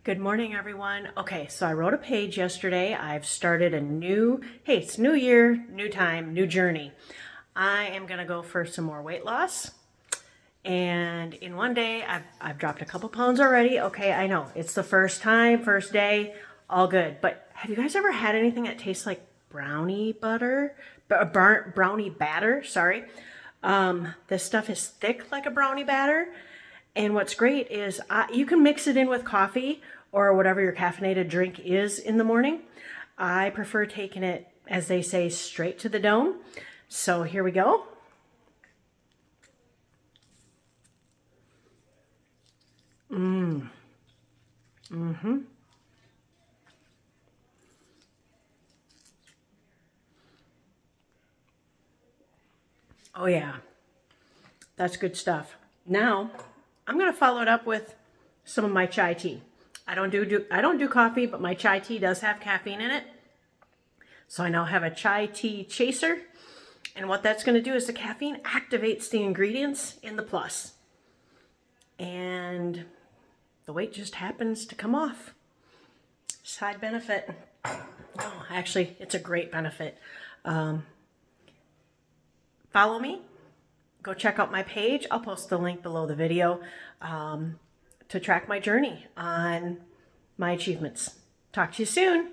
Good morning, everyone. Okay, so I wrote a page yesterday. I've started a new, hey, it's new year, new time, new journey. I am going to go for some more weight loss. And in one day, I've dropped a couple pounds already. Okay, I know, it's the first time, first day, all good. But have you guys ever had anything that tastes like brownie butter? Brownie batter, sorry. This stuff is thick like a brownie batter. And what's great is you can mix it in with coffee or whatever your caffeinated drink is in the morning. I prefer taking it, as they say, straight to the dome. So here we go. Oh yeah, that's good stuff. Now, I'm gonna follow it up with some of my chai tea. I don't do coffee, but my chai tea does have caffeine in it. So I now have a chai tea chaser. And what that's gonna do is the caffeine activates the ingredients in the plus. And the weight just happens to come off. Side benefit. Oh, actually, it's a great benefit. Follow me. Go check out my page. I'll post the link below the video to track my journey on my achievements. Talk to you soon.